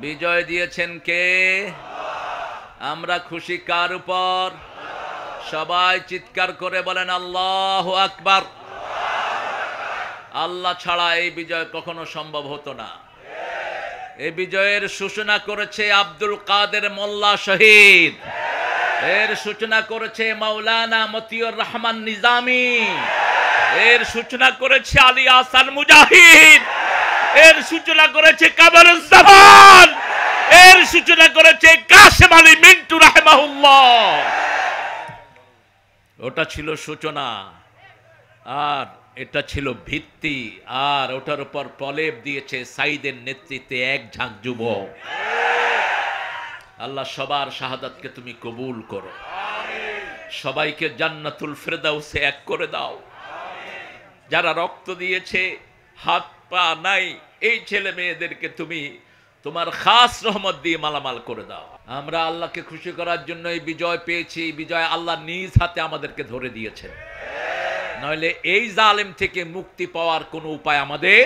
বিজয় দিয়েছেন কে? আমরা খুশি কার উপর? সবাই চিৎকার করে বলেন আল্লাহু আকবার। আল্লাহ ছাড়া এই বিজয় কখনো সম্ভব হতো না। এই বিজয়ের সূচনা করেছে আব্দুল কাদের মোল্লা শহীদ, এর সূচনা করেছে মাওলানা মতিউর রহমান নিজামী, এর সূচনা করেছে আলী আহসান মুজাহিদ, এর সূচনা করেছে কামরুজ্জামান, এর সূচনা করেছে কাশেম আলী মিন্টু রাহিমাহুল্লাহ। ওটা ছিল সূচনা, আর এটা ছিল ভিত্তি, আর ওটার উপর প্রলেপ দিয়েছে সাইদের নেতৃত্বে এক ঝাঁক যুবক। আল্লাহ সবার শাহাদাতকে তুমি কবুল করো, সবাইকে জান্নাতুল ফেরদাউসে এক করে দাও। যারা রক্ত দিয়েছে, হাত পা নাই, এই ছেলে মেয়েদেরকে তুমি তোমার খাস রহমত দিয়ে মালামাল করে দাও। আমরা আল্লাহকে খুশি করার জন্য এই বিজয় পেয়েছি। বিজয় আল্লাহ নিজ হাতে আমাদেরকে ধরে দিয়েছেন, নইলে এই জালেম থেকে মুক্তি পাওয়ার কোনো উপায় আমাদের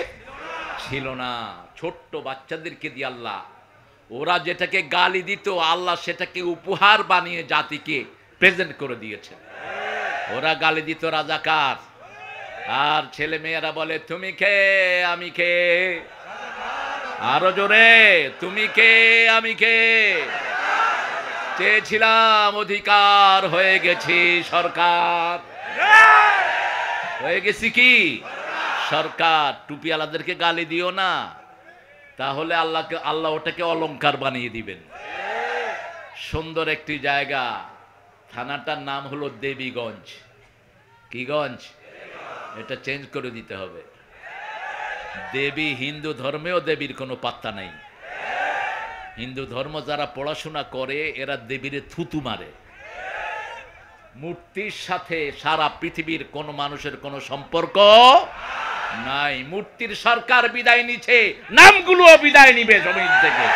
ছিল না। ছোট্ট বাচ্চাদেরকে দিয়ে আল্লাহ, ওরা যেটাকে গালি দিত, আল্লাহ সেটাকে উপহার বানিয়ে জাতিকে প্রেজেন্ট করে দিয়েছে। ওরা গালি দিত রাজাকার, আর ছেলে মেয়েরা বলে তুমি কে আমি কে, আরো জোরে তুমি কে আমি কে। চেয়েছিলাম অধিকার, হয়ে গেছি সরকার, হয়ে গেছি কি সরকার। টুপিওয়ালাদেরকে গালি দিও না, তাহলে আল্লাহ ওটাকে অলংকার বানিয়ে দিবেন। সুন্দর একটি জায়গা, থানাটার নাম হলো দেবীগঞ্জ। কি গঞ্জ? এটা চেঞ্জ করে দিতে হবে। দেবী, হিন্দু ধর্মেও দেবীর কোনো পাত্তা নাই। হিন্দু ধর্ম যারা পড়াশোনা করে এরা দেবীর থুতু মারে। মূর্তির সাথে সারা পৃথিবীর কোন মানুষের কোনো সম্পর্ক নাই। মূর্তির সরকার বিদায় নিচ্ছে, নামগুলোও বিদায় নিবে জমিন থেকে।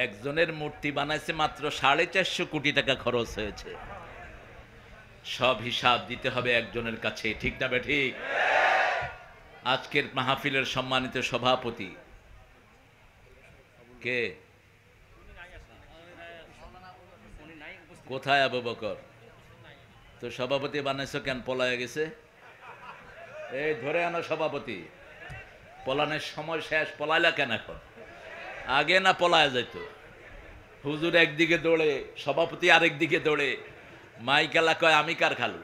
একজনের মূর্তি বানাইছে মাত্র 450 কোটি টাকা খরচ হয়েছে। সব হিসাব দিতে হবে একজনের কাছে, ঠিক না বে ঠিক? আজকের মাহফিলের সম্মানিত সভাপতি কে? কোথায় আবু বকর? তো সভাপতি বানাইছো কেন? পলায় গেছে? এই ধরে আনো সভাপতি। পলানের সময় শেষ, পলাইলা কেন এখন? আগে না পলায় যাইত। হুজুর একদিকে দৌড়ে, সভাপতি আরেক দিকে দৌড়ে, মাইকালা কয় আমি কার খালু।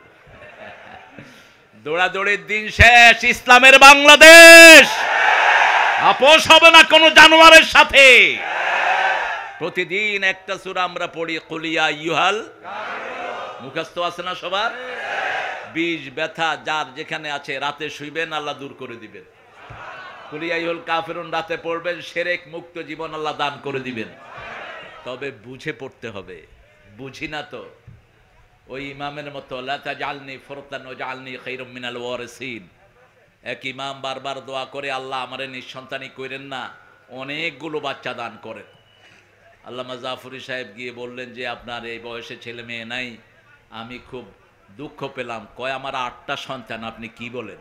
দৌড়াদৌড়ির দিন শেষ। ইসলামের বাংলাদেশ আপোষ হবে না কোনো জানোয়ারের সাথে। প্রতিদিন একটা সূরা আমরা পড়ি, কুলিয়া ইউহাল, মুখস্থ আছে না সবার? বিষ ব্যথা যার যেখানে আছে, রাতে শুইবেন আল্লাহ দূর করে দিবেন। কুলিয়া ইউহাল কাফিরুন রাতে পড়বেন, শিরক মুক্ত জীবন আল্লাহ দান করে দিবেন। তবে বুঝে পড়তে হবে। বুঝি না তো ওই ইমামের মতো লা তাজআলনি ফুরতান ওয়াজআলনি খায়রুম মিনাল ওয়ারিসিন। এক ইমাম বারবার দোয়া করে, আল্লাহ আমারে নিঃসন্তানি করেন না, অনেকগুলো বাচ্চা দান করেন। আল্লামা জাফরি সাহেব গিয়ে বললেন যে আপনার এই বয়সে ছেলে মেয়ে নাই, আমি খুব দুঃখ পেলাম। কয় আমার 8টা সন্তান, আপনি কি বলেন?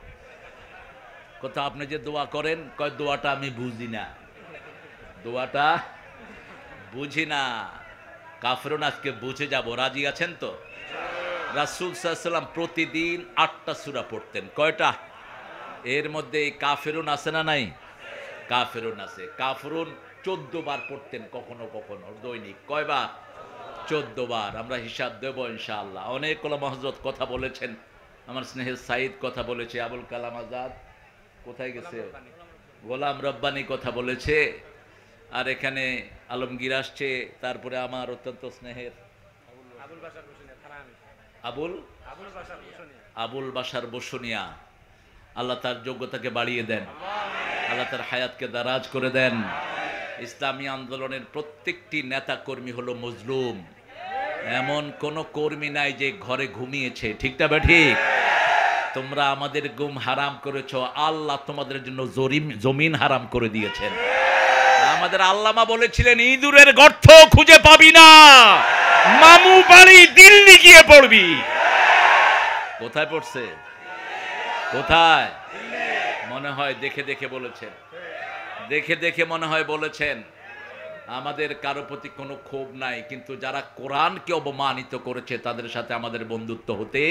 কোথাও আপনি যে দোয়া করেন, কয় দোয়াটা আমি বুঝি না, দোয়াটা বুঝি না। কাফেরুন আজকে বুঝে যাব, রাজি আছেন তো? রাসূল সাল্লাল্লাহু আলাইহি ওয়াসাল্লাম প্রতিদিন 8টা সূরা পড়তেন। কয়টা? এর মধ্যে এই কাফেরুন আছে না নাই? কাফেরুন আছে। কাফেরুন 14 বার পড়তেন কখনো কখনো দৈনিক। কয়বার? 14 বার। আমরা হিসাব দেব ইনশাআল্লাহ। অনেক ওলামা হযরত কথা বলেছেন, আমার স্নেহের সাইদ কথা বলেছে, আবুল কালাম আজাদ কোথায় গেছে, গোলাম রব্বানি কথা বলেছে, আর এখানে আলমগীর আসছে, তারপরে আমার অত্যন্ত স্নেহের আবুল বাশার বসুনিয়া। আল্লাহ তার যোগ্যতাকে বাড়িয়ে দেন, আল্লাহ তার হায়াতকে দারাজ করে দেন। ইসলামী আন্দোলনের প্রত্যেকটি নেতা কর্মী হলো মজলুম। এমন কোন কর্মী নাই যে ঘরে ঘুমিয়েছে, ঠিক না ঠিক? তোমরা আমাদের গুম হারাম করেছো, আল্লাহ তোমাদের জন্য জমিন হারাম করে দিয়েছেন। আমাদের আল্লামা বলেছিলেন, ইঁদুরের গর্ত খুঁজে পাবি না, মামু বাড়ি দিল্লি গিয়ে পড়বি। কোথায় পড়ছে? কোথায়? মনে হয় দেখে দেখে বলেছেন। দেখে দেখে মনে হয় বলেছেন আমাদের কারো প্রতি কোনো ক্ষোভ নাই, কিন্তু যারা কোরআনকে অবমানিত করেছে তাদের সাথে আমাদের বন্ধুত্ব হতে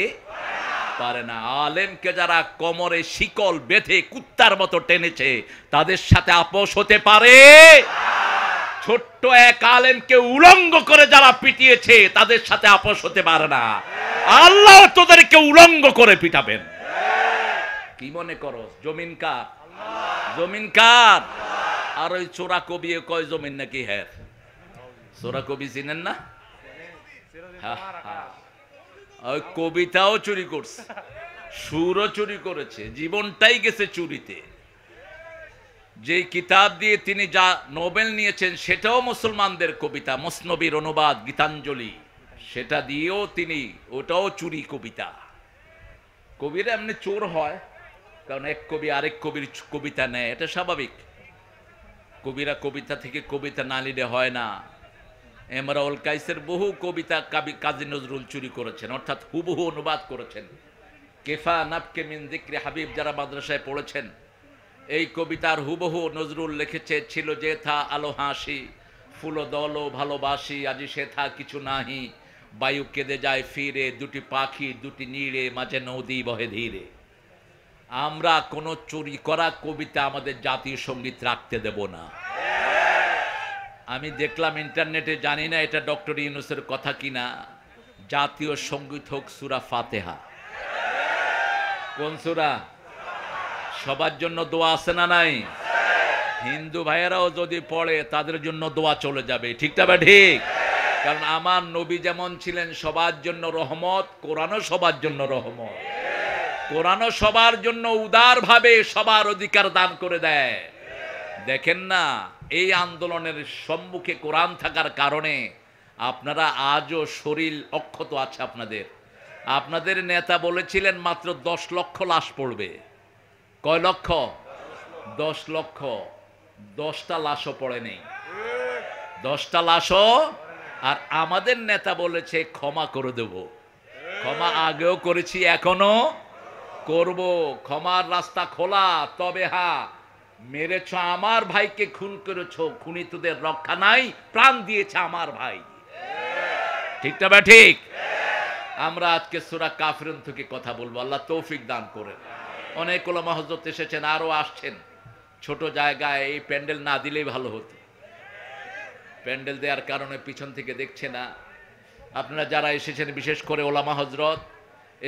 পারে না। আলেমকে যারা কোমরে শিকল বেঁধে কুত্তার মতো টেনেছে তাদের সাথে আপোষ হতে পারে? ছোট্ট এক আলেমকে উলঙ্গ করে যারা পিটিয়েছে তাদের সাথে আপোষ হতে পারে না। আল্লাহ তোদেরকে উলঙ্গ করে পিটাবেন। কি মনে করো জমিন কার? জমিন কার? আর ওই চোরা কবি কয় জমিন নাকি? হ্যাঁ, চোরা কবি চিনেন না? ওই কবিতাও চুরি করছে, সুরও চুরি করেছে, জীবনটাই গেছে চুরিতে। যে কিতাব দিয়ে তিনি যা নোবেল নিয়েছেন সেটাও মুসলমানদের কবিতা, মসনবীর অনুবাদ গীতাঞ্জলি, সেটা দিয়েও তিনি, ওটাও চুরি কবিতা। কবিরা এমনি চোর হয়, কারণ এক কবি আরেক কবির কবিতা নেয়, এটা স্বাভাবিক। কবিরা কবিতা থেকে কবিতা না নিলে হয় না। এমরাউল কাইসের বহু কবিতা কাজী নজরুল চুরি করেছেন, অর্থাৎ হুবহু অনুবাদ করেছেন। কেফা নাফকে মিন যিকরি হাবিব যারা মাদ্রাসায় পড়েছেন, এই কবিতার হুবহু নজরুল লিখেছে, ছিল যে থা আলো হাসি, ফুলো দল ভালোবাসি, আজি সে থা কিছু নাহি, বায়ু কেঁদে যায় ফিরে, দুটি পাখি দুটি নীড়ে, মাঝে নদী বহে ধীরে। আমরা কোনো চুরি করা কবিতা আমাদের জাতীয় সঙ্গীত রাখতে দেব না। আমি দেখলাম ইন্টারনেটে, জানি না এটা ডক্টর ইউনূসের কথা কিনা, জাতীয় সঙ্গীত হোক সূরা ফাতিহা। কোন সূরা? সবার জন্য দোয়া আছে না নাই? হিন্দু ভাইয়েরাও যদি পড়ে তাদের জন্য দোয়া চলে যাবে, ঠিক না? ঠিক। কারণ আমার নবী যেমন ছিলেন সবার জন্য রহমত, কোরআনও সবার জন্য রহমত। কোরআনও সবার জন্য উদারভাবে সবার অধিকার দান করে দেয়। দেখেন না, এই আন্দোলনের সম্মুখে কোরআন থাকার কারণে আপনারা আজও শরীর অক্ষত আছে আপনাদের। আপনাদের নেতা বলেছিলেন মাত্র 10 লক্ষ লাশ পড়বে। কয় লক্ষ? 10 লক্ষ। 10টা লাশও পড়ে নেই, 10টা লাশও। আর আমাদের নেতা বলেছে ক্ষমা করে দেব। ক্ষমা আগেও করেছি, এখনো করব। ক্ষমার রাস্তা খোলা। তবে হ্যাঁ, মেরেছ আমার ভাইকে, খুন করেছ, খুনি তোদের রক্ষা নাই, প্রাণ দিয়েছে আমার ভাই, ঠিক না? ঠিক। আমরা আজকে সূরা কাফিরুন থেকে কথা বলবো, আল্লাহ তৌফিক দান করেন। অনেক ওলামা হযরত এসেছেন, আরো আসছেন। ছোট জায়গায় এই প্যান্ডেল না দিলেই ভালো হতো। প্যান্ডেল দেওয়ার কারণে পিছন থেকে দেখছে না। আপনারা যারা এসেছেন, বিশেষ করে ওলামা হযরত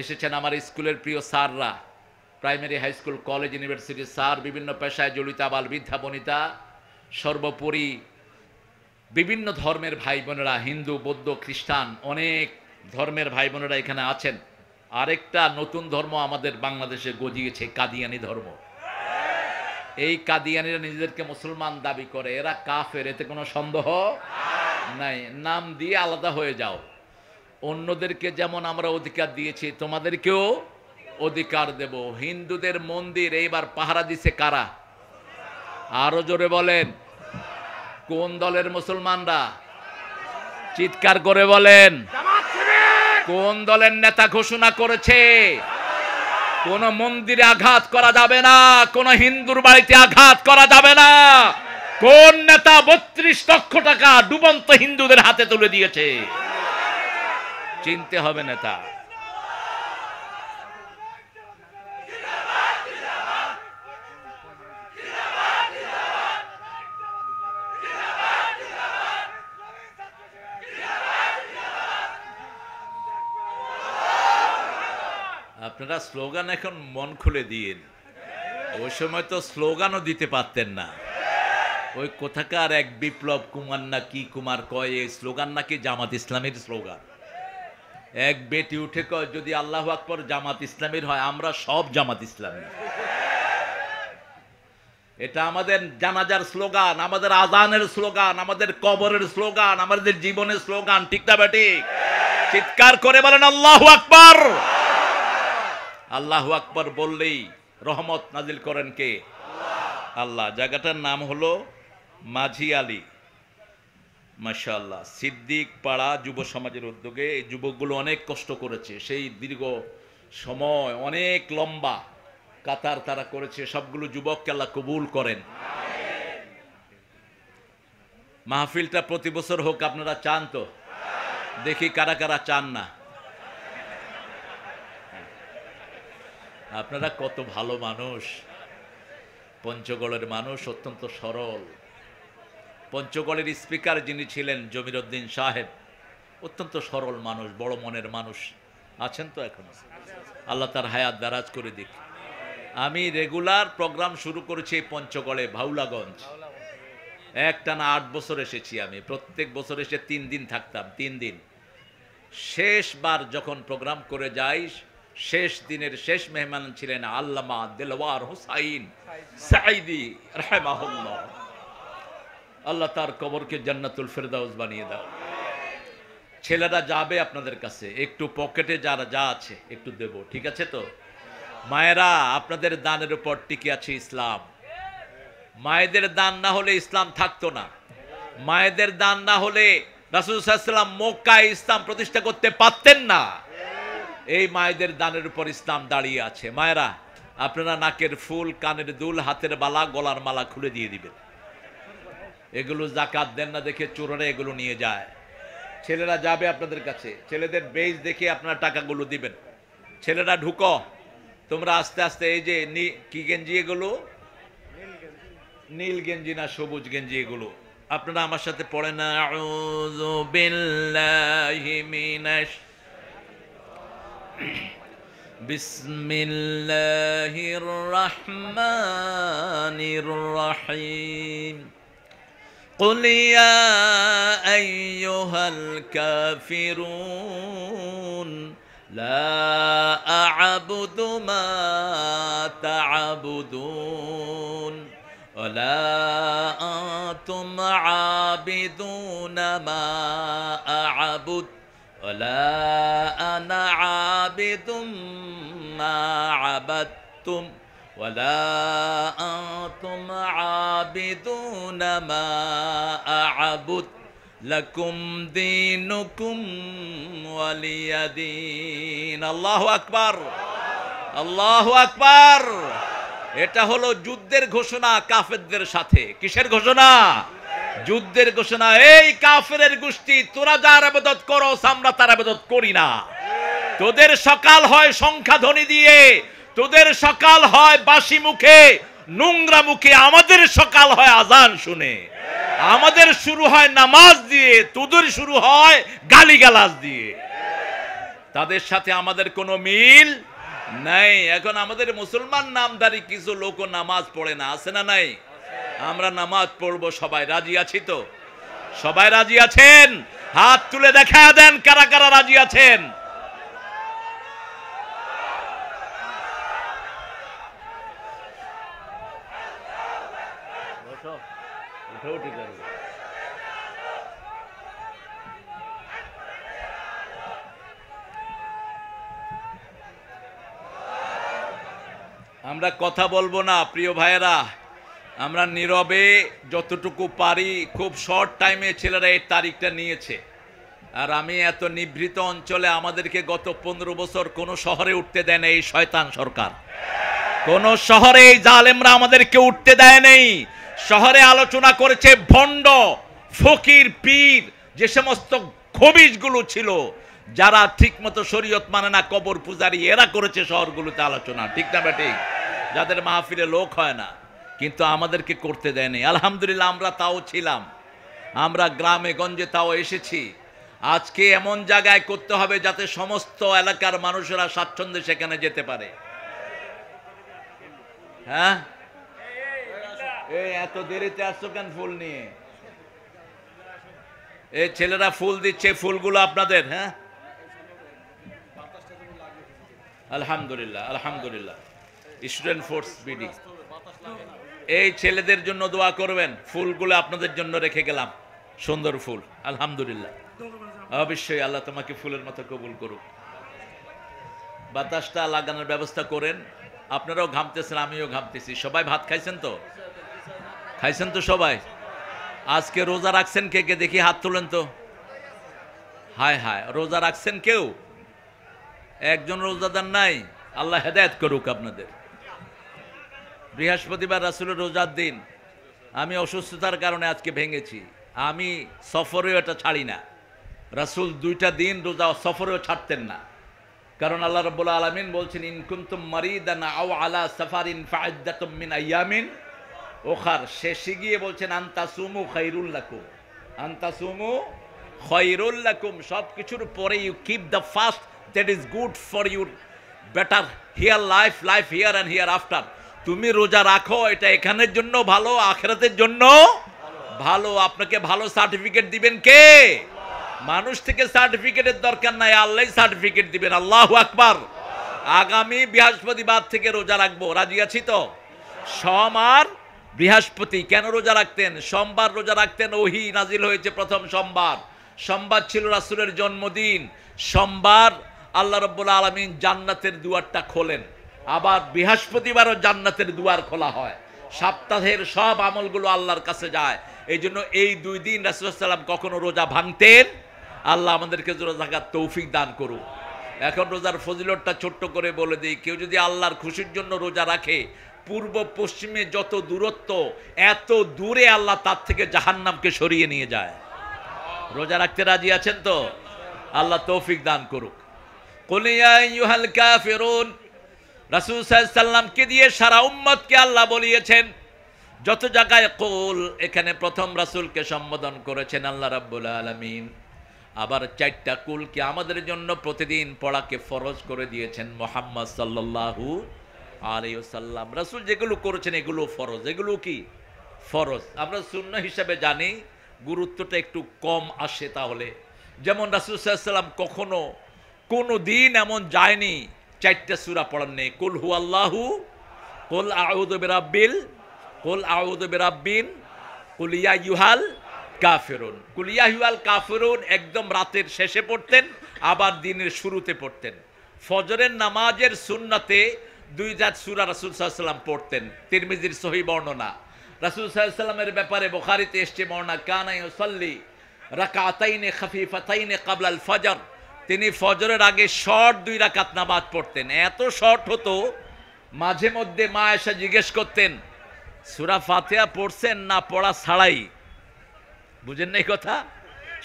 এসেছেন, আমার স্কুলের প্রিয় স্যাররা, প্রাইমারি, হাই স্কুল, কলেজ, ইউনিভার্সিটির স্যার, বিভিন্ন পেশায় জড়িত আবাল বৃদ্ধা বনিতা, সর্বোপরি বিভিন্ন ধর্মের ভাই বোনেরা, হিন্দু, বৌদ্ধ, খ্রিস্টান, অনেক ধর্মের ভাই বোনেরা এখানে আছেন। আরেকটা নতুন ধর্ম আমাদের বাংলাদেশে গজিয়েছে, কাদিয়ানি ধর্ম। এই কাদিয়ানিরা নিজেদেরকে মুসলমান দাবি করে, এরা কাফের, এতে কোনো সন্দেহ নাই। নাম দিয়ে আলাদা হয়ে যাও। অন্যদেরকে যেমন আমরা অধিকার দিয়েছি, তোমাদেরকেও অধিকার দেব। হিন্দুদের মন্দির এইবার পাহারা দিছে কারা? আরো জোরে বলেন। কোন দলের মুসলমানরা? চিৎকার করে বলেন। কোন দলের নেতা ঘোষণা করেছে কোন মন্দিরে আঘাত করা যাবে না, কোন হিন্দুর বাড়িতে আঘাত করা যাবে না? কোন নেতা 32 লক্ষ টাকা ডুবন্ত হিন্দুদের হাতে তুলে দিয়েছে? চিনতে হবে নেতা। আপনারা স্লোগান এখন মন খুলে দিন, ওই সময় তো স্লোগানও দিতে পারতেন না। ওই কোথাকার এক বিপ্লব কুমার না কি কুমার কয়, এই স্লোগান নাকি জামাত ইসলামের স্লোগান। এক বেটি উঠে কয় যদি আল্লাহু আকবার জামাত ইসলামের হয়, আমরা সব জামাত ইসলামী। এটা আমাদের জানাজার স্লোগান, আমাদের আজানের স্লোগান, আমাদের কবরের স্লোগান, আমাদের জীবনের স্লোগান, ঠিক না ঠিক? চিৎকার করে বলেন আল্লাহু আকবার। আল্লাহু আকবার বললেই রহমত নাজিল করেন কে? আল্লাহ। জায়গাটার নাম হলো মাঝি আলী, মাশাআল্লাহ, সিদ্দিক পাড়া যুব সমাজের উদ্যোগে। এই যুবকগুলো অনেক কষ্ট করেছে, সেই দীর্ঘ সময় অনেক লম্বা কাতার তারা করেছে। সবগুলো যুবককে আল্লাহ কবুল করেন। মাহফিলটা প্রতি বছর হোক, আপনারা চান তো? দেখি কারা কারা চান না। আপনারা কত ভালো মানুষ, পঞ্চগড়ের মানুষ অত্যন্ত সরল। পঞ্চগড়ের স্পিকার যিনি ছিলেন জমিরউদ্দিন সাহেব, অত্যন্ত সরল মানুষ, বড় মনের মানুষ, আছেন তো এখন? আল্লাহ তার হায়াত দারাজ করে দিক। আমি রেগুলার প্রোগ্রাম শুরু করেছি এই পঞ্চগড়ে, ভাউলাগঞ্জ। একটানা 8 বছর এসেছি আমি, প্রত্যেক বছর এসে 3 দিন থাকতাম, 3 দিন। শেষবার যখন প্রোগ্রাম করে যাই, শেষ দিনের শেষ মেহমান ছিলেন আল্লামা দেলওয়ার হোসাইন সাঈদী রাহিমাহুল্লাহ। আল্লাহ তার কবরকে জান্নাতুল ফেরদাউস বানিয়ে দাও। ছেলেরা যাবে আপনাদের কাছে, একটু পকেটে যারা যা আছে একটু দেব, ঠিক আছে তো? মায়েরা, আপনাদের দানের উপর টিকে আছে ইসলাম। মায়েদের দান না হলে ইসলাম থাকতো না। মায়েদের দান না হলে রাসূল সাল্লাল্লাহু আলাইহি ওয়াসাল্লাম মক্কায় ইসলাম প্রতিষ্ঠা করতে পারতেন না। এই মায়েদের দানের উপর ইসলাম দাঁড়িয়ে আছে। মায়েরা, আপনারা নাকের ফুল, কানের দুল, হাতের বালা, গলার মালা খুলে দিয়ে দিবেন। এগুলো যাকাত দেন না দেখে চোরেরা এগুলো নিয়ে যায়। ছেলেরা যাবে আপনাদের কাছে, ছেলেদের বেজ দেখে আপনারা টাকাগুলো দিবেন। ছেলেরা ঢুকো তোমরা আস্তে আস্তে। এই যে কি গেঞ্জি এগুলো? নীল গেঞ্জি না সবুজ গেঞ্জি এগুলো? আপনারা আমার সাথে পড়েন না, আউযু বিল্লাহি মিনাশ বিসমিল্লাহির রাহমানির রাহিম। قل يا أيها الكافرون لا أعبد ما تعبدون ولا أنتم عابدون ما أعبد ولا أنا عابد ما عبدتم ولا أنتم عابدون ما أعبد لكم دينكم ولي دين। الله أكبر الله أكبر। এটা হলো যুদ্ধের ঘোষণা কাফেরদের সাথে। কিসের ঘোষণা? যুদ্ধের ঘোষণা। এই কাফেরের গোষ্ঠী, তোরা যার ইবাদত করো আমরা তার ইবাদত করি না। তোদের সকাল হয় সংখ্যা ধ্বনি দিয়ে, তোদের সকাল হয় বাসি মুখে, নোংরা মুখে। আমাদের সকাল হয় আজান শুনে, আমাদের শুরু হয় নামাজ দিয়ে, তোদের শুরু হয় গালিগালাজ দিয়ে। তাদের সাথে আমাদের কোনো মিল নাই। এখন আমাদের মুসলমান নামধারী কিছু লোক নামাজ পড়ে না, আছে না নাই? আমরা নামাজ পড়বো, সবাই রাজি আছি তো? সবাই রাজি আছেন? হাত তুলে দেখা দেন কারা কারা রাজি আছেন। আমরা কথা বলবো না প্রিয় ভাইয়েরা, আমরা নীরবে যতটুকু পারি, খুব শর্ট টাইমে ছেলেরা এই তারিখটা নিয়েছে। আর আমি এত নিভৃত অঞ্চলে, আমাদেরকে গত 15 বছর কোনো শহরে উঠতে দেয় না এই শয়তান সরকার। কোন শহরে এই জালেমরা আমাদেরকে উঠতে দেয় নেই। শহরে আলোচনা করেছে ভণ্ড, ফকির, পীর, যে সমস্ত খবিশগুলো ছিল, যারা ঠিক মতো শরীয়ত মানে না, কবর পূজারি, এরা করেছে শহরগুলোতে আলোচনা, ঠিক না ঠিক? যাদের মাহফিলে লোক হয় না, কিন্তু আমাদেরকে করতে দেয়নি। আলহামদুলিল্লাহ আমরা তাও ছিলাম, আমরা গ্রামে গঞ্জে তাও এসেছি। আজকে এমন জায়গায় করতে হবে যাতে সমস্ত এলাকার মানুষেরা স্বাচ্ছন্দ্যে সেখানে যেতে পারে। হ্যাঁ, এই এত দেরিতে আসছো কেন ফুল নিয়ে? এই ছেলেরা ফুল দিচ্ছে, ফুলগুলো আপনাদের? হ্যাঁ, আলহামদুলিল্লাহ আলহামদুলিল্লাহ। স্টুডেন্ট ফোর্স বিডি, এই ছেলেদের জন্য দোয়া করবেন। ফুলগুলো আপনাদের জন্য রেখে গেলাম, সুন্দর ফুল, আলহামদুলিল্লাহ। অবশ্যই আল্লাহ তোমাকে ফুলের মতো কবুল করুক। বাতাসটা লাগানোর ব্যবস্থা করেন। আপনারাও ঘামতেছেন, আমিও ঘামতেছি। সবাই ভাত খাইছেন তো? খাইছেন তো সবাই? আজকে রোজা রাখছেন কে কে? দেখি হাত তোলেন তো। হায় হায়, রোজা রাখছেন কেউ? একজন রোজাদার নাই? আল্লাহ হেদায়েত করুক আপনাদের। বৃহস্পতিবার রাসূলের রোজার দিন, আমি অসুস্থতার কারণে আজকে ভেঙেছি। আমি সফরেও এটা ছাড়ি না। রাসূল 2টা দিন রোজা সফরেও ছাড়তেন না, কারণ আল্লাহ রাব্বুল আলামিন বলছেন ইন কুনতুম মারিদান আও আলা সাফারিন ফাইদ্দাতুম মিন আইয়ামিন উখার। শেষে গিয়ে বলছেন আনতাসুমু খায়রুল লাকুম, আনতাসুমু খায়রুল লাকুম। সব কিছুর পরে you keep the fast, that is good for your better here life, life here and hereafter. তুমি রোজা রাখো, এটা এখানের জন্য ভালো, আখিরাতের জন্য ভালো। আপনাকে ভালো সার্টিফিকেট দিবেন কে? মানুষ থেকে সার্টিফিকেটের দরকার নাই, আল্লাহ সার্টিফিকেট দিবেন। আল্লাহু আকবার। আগামী বৃহস্পতিবার থেকে রোজা রাখবো, রাজি আছি তো? সোম আর বৃহস্পতি। কেন রোজা রাখতেন? সোমবার রোজা রাখতেন, ওহী নাজিল হয়েছে প্রথম সোমবার। সোমবার ছিল রাসূলের জন্মদিন। সোমবার আল্লাহ রাব্বুল আলামিন জান্নাতের দুয়ারটা খোলেন, আবার বৃহস্পতিবারও জান্নাতের দুয়ার খোলা হয়। সপ্তাহের সব আমলগুলো আল্লাহর কাছে যায়। এই জন্য এই 2 দিন রাসূল সাল্লাল্লাহু আলাইহি ওয়াসাল্লাম কখনো রোজা ভাঙতেন। আল্লাহ আমাদেরকে রোজা থাকার তৌফিক দান করুন। এখন রোজার ফজিলতটা ছোট্ট করে বলে দিই। কেউ যদি আল্লাহর খুশির জন্য রোজা রাখে, পূর্ব পশ্চিমে যত দূরত্ব, এত দূরে আল্লাহ তার থেকে জাহান্নামকে সরিয়ে নিয়ে যায়। রোজা রাখতে রাজি আছেন তো? আল্লাহ তৌফিক দান করুক। কুল ইয়া আইয়ুহাল কাফিরুন, রাসূল সাল্লাল্লাহু আলাইহি ওয়াসাল্লামকে দিয়ে সারা উম্মতকে আল্লাহ বলিয়েছেন। যত জায়গায় কুল, এখানে প্রথম রাসূলকে সম্বোধন করেছেন আল্লাহ রাব্বুল আলামিন। আবার 4টা কুলকে আমাদের জন্য প্রতিদিন পড়াকে ফরজ করে দিয়েছেন মুহাম্মদ সাল্লাল্লাহু আলাইহি ওয়াসাল্লাম। রাসূল যেগুলো করেছেন এগুলো ফরজ। এগুলো কি ফরজ? আমরা সুন্নাহ হিসাবে জানি, গুরুত্বটা একটু কম আসে। তাহলে যেমন রাসূল সাল্লাল্লাহু আলাইহি ওয়াসাল্লাম কখনো কোনো দিন এমন যায়নি 4টা সূরা পড়েন নেই। কুল হুয়াল্লাহু, কুল আউযু বিরাব্বিল, কুল আউযু বিরাব্বিন, কুল ইয়া আইয়ুহাল কাফিরুন। কুল ইয়া আইয়ুহাল কাফিরুন একদম রাতের শেষে পড়তেন, আবার দিনের শুরুতে পড়তেন। ফজরের নামাজের সুন্নাতে 2 সূরা রাসূল সাল্লাল্লাহু আলাইহি ওয়াসাল্লাম পড়তেন। তিরমিজির সহিহ বর্ণনা। রাসূল সাল্লাল্লাহু আলাইহি ওয়াসাল্লামের ব্যাপারে বুখারীতে এসেছে বর্ণনা, কানা ইউসাল্লি রাকাতাইনি খাফিফাতাইনি ক্বাবলা আল ফজর। তিনি ফজরের আগে শর্ট 2 রাকাত নামাজ পড়তেন। এত শর্ট হতো, মাঝে মধ্যে মা আয়েশা জিজ্ঞেস করতেন সূরা ফাতিহা পড়ছেন না পড়া ছাড়াই? বুঝেন না এই কথা?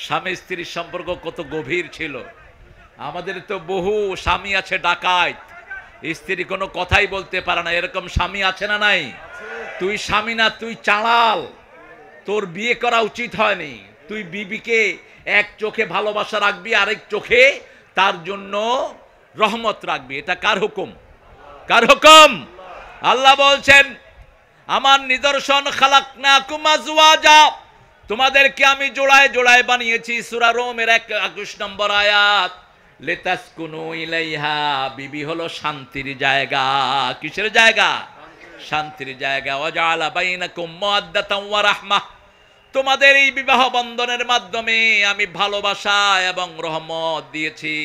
স্বামী স্ত্রীর সম্পর্ক কত গভীর ছিল। আমাদের তো বহু স্বামী আছে ডাকাত, স্ত্রী কোনো কথাই বলতে পারে না। এরকম স্বামী আছে না নাই? তুই স্বামী না, তুই চাঁড়াল, তোর বিয়ে করা উচিত হয়নি। তুই বিবিকে এক চোখে ভালোবাসা রাখবি, আরেক চোখে তার জন্য রহমত রাখবি। এটা কার হুকুম? কার হুকুম? আল্লাহ বলছেন আমার নিদর্শন খালাকনাকুম আজওয়াজা, তোমাদেরকে আমি জোড়ায় জোড়ায় বানিয়েছি। সূরা রোমের 21 নম্বর আয়াত। লিতাসকুনু ইলাইহা, বিবি হলো শান্তির জায়গা। কিসের জায়গা? শান্তির জায়গা। ওয়াজআলা বাইনাকুম মাওয়াদ্দাতান ওয়া রাহমাহ, তোমাদের এই বিবাহ বন্ধনের মাধ্যমে আমি ভালোবাসা এবং রহমত দিয়েছি।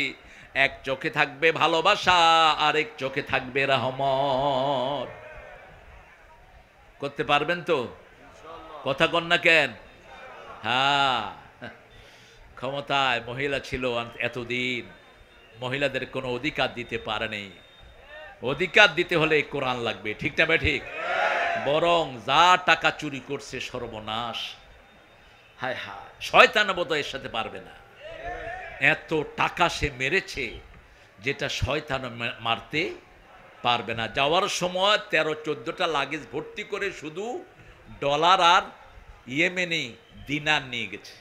এক চোখে থাকবে ভালোবাসা, আরেক চোখে থাকবে রহমত। করতে পারবেন তো? কথা কন না কেন? হ্যাঁ, ক্ষমতায় মহিলা ছিল এতদিন, মহিলাদের কোনো অধিকার দিতে পারেনি। অধিকার দিতে হলে কোরআন লাগবে, ঠিক না? ঠিক। বরং যা টাকা চুরি করছে সর্বনাশ। হায় হায়, শয়তান বোধহয় এর সাথে পারবে না। এত টাকা সে মেরেছে যেটা শয়তান মারতে পারবে না। যাওয়ার সময় 13-14টা লাগেজ ভর্তি করে শুধু ডলার আর ইয়েমেনি দিনার নিয়ে গেছে,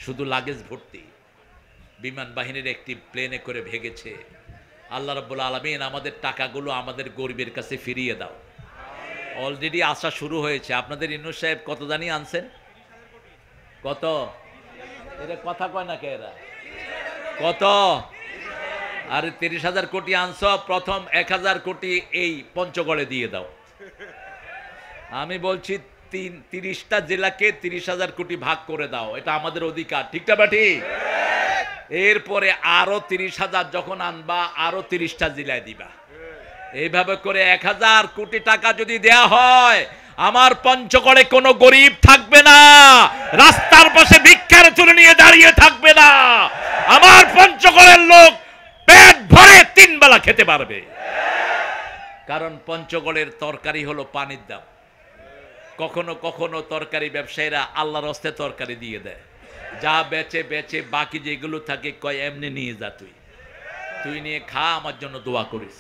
শুধু লাগেজ ভর্তি। বিমান বাহিনীর একটি প্লেনে করে ভেগেছে। আল্লাহ রাব্বুল আলামিন আমাদের টাকাগুলো আমাদের গরিবের কাছে ফিরিয়ে দাও। অলরেডি আসা শুরু হয়েছে। আপনাদের ইউনূস সাহেব কত জানি আনছেন? কত? এরা কথা কয় না কে? এরা কত? আরে 30,000 কোটি আনছ, প্রথম 1,000 কোটি এই পঞ্চগড়ে দিয়ে দাও। আমি বলছি 30টা জেলাকে 30,000 কোটি ভাগ করে দাও, এটা আমাদের অধিকার, ঠিক না বাটি? এরপরে আরো 30,000 যখন আনবা আরো 30টা জেলায় দিবা। এইভাবে করে 1,000 কোটি টাকা যদি দেয়া হয়, আমার পঞ্চগড়ে কোনো গরিব থাকবে না, রাস্তার পাশে ভিক্ষার চুরি নিয়ে দাঁড়িয়ে থাকবে না। আমার পঞ্চগড়ের লোক পেট ভরে 3 বেলা খেতে পারবে। কারণ পঞ্চগড়ের তরকারি হলো পানির দাম। কখনো কখনো তরকারি ব্যবসায়ীরা আল্লাহর হস্তে তরকারি দিয়ে দেয়, যা বেচে বেচে বাকি যেগুলো থাকে কয় এমনি নিয়ে যা, তুই নিয়ে খা, আমার জন্য দোয়া করিস।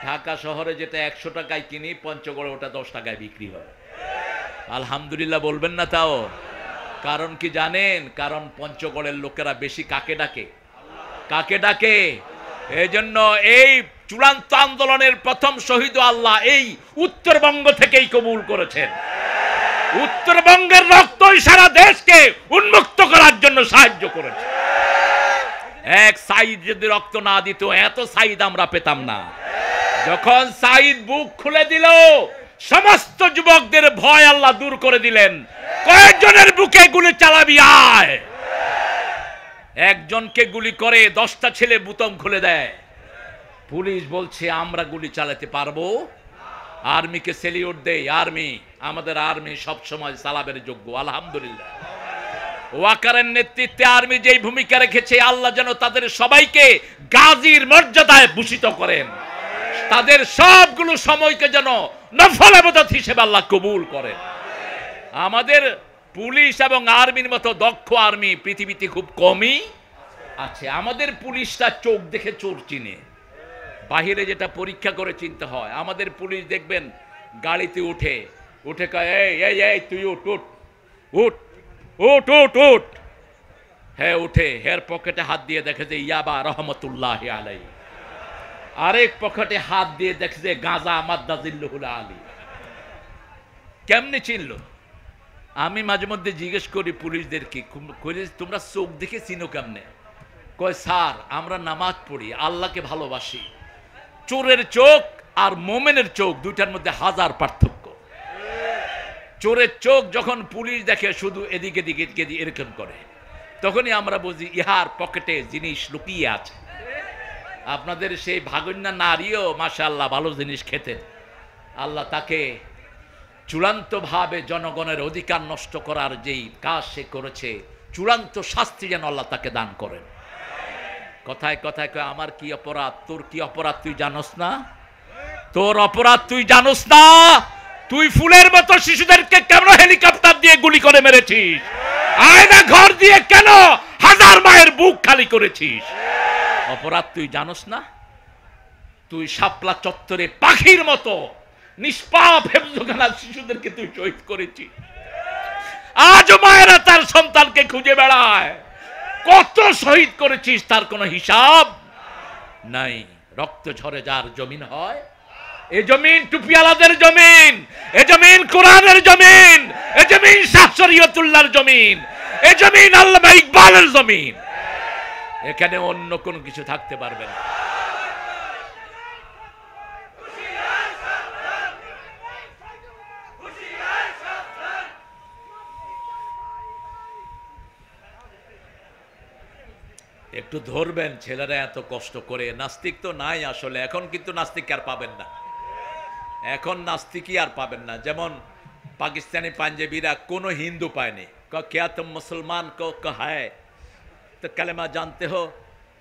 ঢাকা শহরে যেটা 100 টাকায় কিনি, পঞ্চগড়ে ওটা 10 টাকায় বিক্রি হয়। আলহামদুলিল্লাহ বলবেন না? তাও কারণ কি জানেন? কারণ পঞ্চগড়ের লোকেরা বেশি কাকে ডাকে? কাকে ডাকে? এই জন্য এই চূড়ান্ত আন্দোলনের প্রথম শহীদ আল্লাহ এই উত্তরবঙ্গ থেকেই কবুল করেছেন। উত্তরবঙ্গের রক্তই সারা দেশকে উন্মুক্ত করার জন্য সাহায্য করেছে। এক সাইদ যদি রক্ত না দিত, এত সাইদ আমরা পেতাম না। যখন সাইদ বুক খুলে দিল, সমস্ত যুবকদের ভয় আল্লাহ দূর করে দিলেন। কয়েকজনের বুকে গুলি চালাবি আয়, একজনকে গুলি করে 10টা ছেলে বুতম খুলে দেয়। পুলিশ বলছে আমরা গুলি চালাতে পারবো? আর্মিকে সেলিউট দেই। আর্মি, আমাদের আর্মি সবসময় সালাবের যোগ্য। আলহামদুলিল্লাহ, ওয়াকারের নেতৃত্বে আর্মি যেই ভূমিকা রেখেছে, আল্লাহ যেন তাদের সবাইকে গাজীর মর্যাদায় ভূষিত করেন। তাদের সবগুলো সময়কে যেন নফল ইবাদত হিসেবে আল্লাহ কবুল করেন। আমাদের পুলিশ এবং আর্মির মতো দক্ষ আর্মি পৃথিবীতে খুব কমই আছে। আমাদের পুলিশটা চোখ দেখে চোর চিনে, বাহিরে যেটা পরীক্ষা করে চিনতে হয়। আমাদের পুলিশ দেখবেন গাড়িতে উঠে উঠে কয় এই এই এই তুই উঠ উঠ উঠ উঠ উঠ উঠ। হ্যাঁ উঠে, হের পকেটে হাত দিয়ে দেখে যে ইয়াবা রহমতুল্লাহ আলাই, আরেক পকেটে হাত দিয়ে দেখে যে গাঁজা মাদ্দাজিল্লুহুল আলী। কেমনে চিনল? আমি মাঝে মধ্যে জিজ্ঞেস করি পুলিশদেরকে, তোমরা চোখ দেখে চিনো কেমনে? কয় স্যার আমরা নামাজ পড়ি, আল্লাহকে ভালোবাসি। চোরের চোখ আর মোমেনের চোখ দুইটার মধ্যে হাজার পার্থক্য। চোরের চোখ যখন পুলিশ দেখে শুধু এদিকে দিকে এরকম করে, তখনই আমরা বুঝি ইহার পকেটে জিনিস লুকিয়ে আছে। আপনাদের সেই ভাগন্যা নারীও মাশাআল্লাহ ভালো জিনিস খেতেন। আল্লাহ তাকে চূড়ান্তভাবে জনগণের অধিকার নষ্ট করার যেই কাজ সে করেছে, চূড়ান্ত শাস্তি যেন আল্লাহ তাকে দান করেন। কথায় কথায় কয় আমার কি অপরাধ? তোর কি অপরাধ তুই জানোস না? তোর অপরাধ তুই জানোস না? তুই ফুলের মতো শিশুদেরকে কেন হেলিকপ্টার দিয়ে গুলি করে মেরেছিস? আয়না ঘর দিয়ে কেন হাজার মায়ের বুক খালি করেছিস? অপরাধ তুই জানোস না? তুই শাপলা চত্বরে পাখির মতো নিষ্পাপ হেফজখানা শিশুদেরকে তুই শহীদ করেছিস। আজও মায়েরা তার সন্তানকে খুঁজে বেড়ায়। কত শহীদ করেছিস তার কোনো হিসাব নাই। রক্ত ঝরে যার জমিন হয়, এ জমিন টুপিওয়ালাদের জমিন, এ জমিন কোরআনের জমিন, এ জমিন শাহ শরীয়তুল্লাহর জমিন, এ জমিন আল্লামা ইকবালের জমিন। এখানে অন্য কোনো কিছু থাকতে পারবে না। একটু ধরবেন, ছেলেরা এত কষ্ট করে। নাস্তিক তো নাই আসলে এখন, কিন্তু নাস্তিক আর পাবেন না। এখন নাস্তিকই আর পাবেন না। যেমন পাকিস্তানি পাঞ্জাবিরা কোনো হিন্দু পায়নি। क्या तुम मुसलमान को है तो कलमा जानते हो?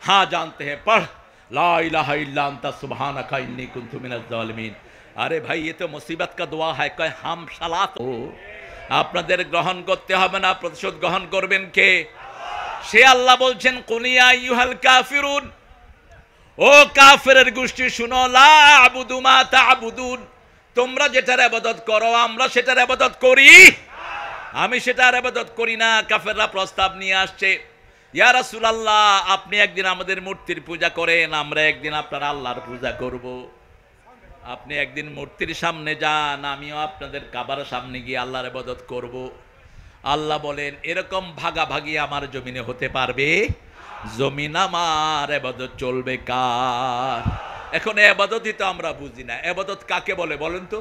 हाँ जानते हैं, पढ़ ला इलाहा इल्ला अंता सुब्हानका इन्नी कुन्तु मिनज़ ज़ालिमीन। अरे भाई ये तो मुसीबत का दुआ है। कहे हम सालात हो, আপনাদের গ্রহণ করতে হবে না, প্রতিশোধ গ্রহণ করবেন কে? সে আল্লাহ বলছেন কুনিয়া আইয়ুহাল কাফিরুন, ও কাফেরের গোষ্ঠী শুনো, লা আবুদু মা তা'বুদুন, তোমরা যেটার ইবাদত করো আমরা সেটার ইবাদত করি, আমি সেটার ইবাদত করি না। কাফেররা প্রস্তাব নিয়ে আসছে, ইয়া রাসূলুল্লাহ আপনি একদিন আমাদের মূর্তির পূজা করেন, আমরা একদিন আপনার আল্লাহর পূজা করব। আপনি একদিন মূর্তির সামনে যান, আমিও আপনাদের কাবার সামনে গিয়ে আল্লাহর ইবাদত করব। আল্লাহ বলেন এরকম ভাগাভাগি আমার জমিনে হতে পারবে? জমিন আমার, ইবাদত চলবে কার? এখন ইবাদতই তো আমরা বুঝি না। ইবাদত কাকে বলে বলেন তো?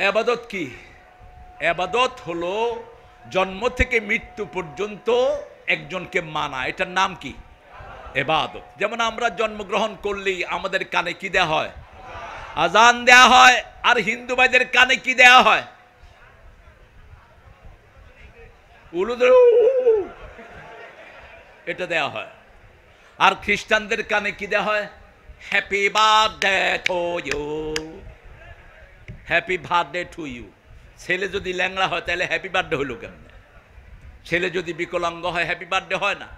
ইবাদত কি? ইবাদত হলো জন্ম থেকে মৃত্যু পর্যন্ত একজনকে মানা, এটার নাম কি? ইবাদত। যেমন আমরা জন্মগ্রহণ করলেই আমাদের কানে কি দেয়া হয়? আজান দেয়া হয়। আর হিন্দু ভাইদের কানে কি দেয়া হয়? এটা দেয়া হয়। আর খ্রিস্টানদের কানে কি দেয়া হয়? Happy birthday to you. Happy birthday to you. ছেলে যদি ল্যাংড়া হয় তাহলে হ্যাপি বার্থডে হলো কেমনে? ছেলে যদি বিকলাঙ্গ হয় হ্যাপি বার্থডে হয় না।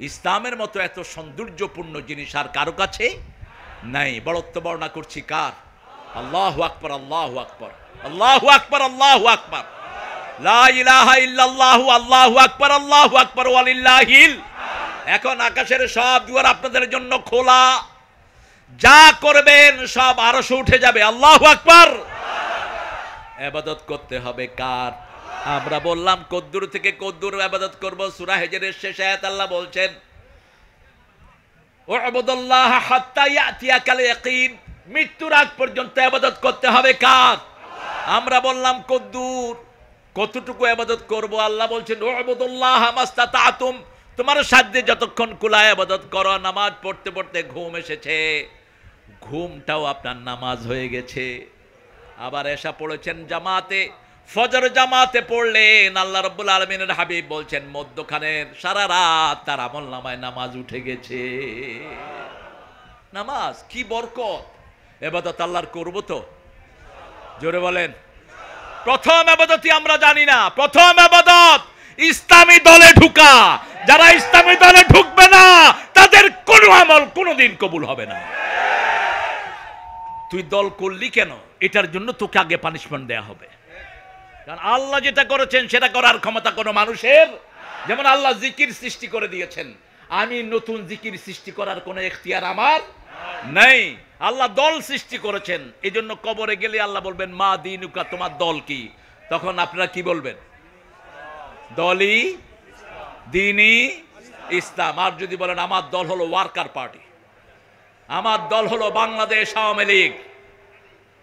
ইসলামের মতো এত সৌন্দর্যপূর্ণ জিনিস আর কারো কাছে নাই। বড়ত্ব বর্ণনা করছি কার? আল্লাহু আকবার, আল্লাহু আকবার, আল্লাহু আকবার, আল্লাহু আকবার, লা ইলাহা ইল্লাল্লাহু, আল্লাহু আকবার, আল্লাহু আকবার, ওয়ালিল্লাহিল। এখন আকাশের সব দুয়ার আপনাদের জন্য খোলা, যা করবেন সব আরশে উঠে যাবে। আল্লাহু আকবার। ইবাদত করতে হবে কার? আমরা বললাম কদ্দুর থেকে কদ্দুর ইবাদত করব। সূরা হিজরের শেষ আয়াত আল্লাহ বলছেন উ'বুদুল্লাহ হাত্তা ইয়াতিয়াকাল ইয়াকিন, মৃত্যুর আগ পর্যন্ত ইবাদত করতে হবে কার? আমরা বললাম কদ্দুর। কতটুকু ইবাদত করব? আল্লাহ বলছেন উ'বুদুল্লাহ মাস্তাতাতুম, তোমার সাধ্যে যতক্ষণ কুলায় ইবাদত করো। নামাজ পড়তে পড়তে ঘুম এসেছে, ঘুমটাও আপনার নামাজ হয়ে গেছে। আবার এশা পড়েছেন জামাতে, ফজর জামাতে পড়লেন, আল্লাহ রাব্বুল আলামিনের হাবিব বলছেন মধ্যখানের সারা রাত তার আমলনামায় নামাজ উঠে গেছে। নামাজ কি বরকত! ইবাদত আল্লাহর করব তো? জোরে বলেন। প্রথম ইবাদতই আমরা জানি না। প্রথম ইবাদত ইসলামী দলে ঢুকা। যারা ইসলামী দলে ঢুকবে না তাদের কোনো আমল কোনোদিন কবুল হবে না। তুই দল করলি কেন? এটার জন্য তোকে আগে পানিশমেন্ট দেয়া হবে। কারণ আল্লাহ যেটা করেছেন সেটা করার ক্ষমতা কোনো মানুষের, যেমন আল্লাহ জিকির সৃষ্টি করে দিয়েছেন, আমি নতুন জিকির সৃষ্টি করার কোনো এখতিয়ার আমার নেই। আল্লাহ দল সৃষ্টি করেছেন, এই জন্য কবরে গেলে আল্লাহ বলবেন মা দিনুকা, তোমার দল কি? তখন আপনারা কি বলবেন? দলই দিনই ইসলাম। আর যদি বলেন আমার দল হলো ওয়ার্কার পার্টি, আমার দল হলো বাংলাদেশ আওয়ামী লীগ,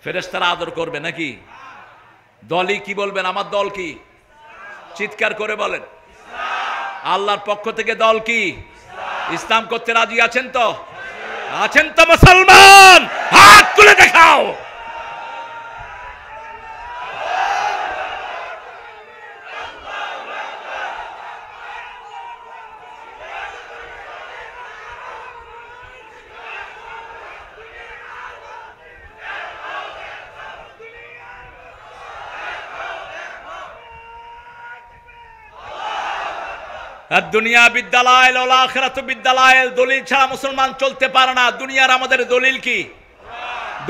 ফেরেশতারা আদর করবে নাকি? দলই কি বলবেন? আমার দল কি? চিৎকার করে বলেন। আল্লাহর পক্ষ থেকে দল কি? ইসলাম করতে রাজি আছেন তো? আছেন তো মুসলমান? হাত তুলে দেখাও। দুনিয়া বিদ্যালয়, আখিরাত বিদ্যালয়। দলিল ছাড়া মুসলমান চলতে পারে না। দুনিয়ার আমাদের দলিল কি?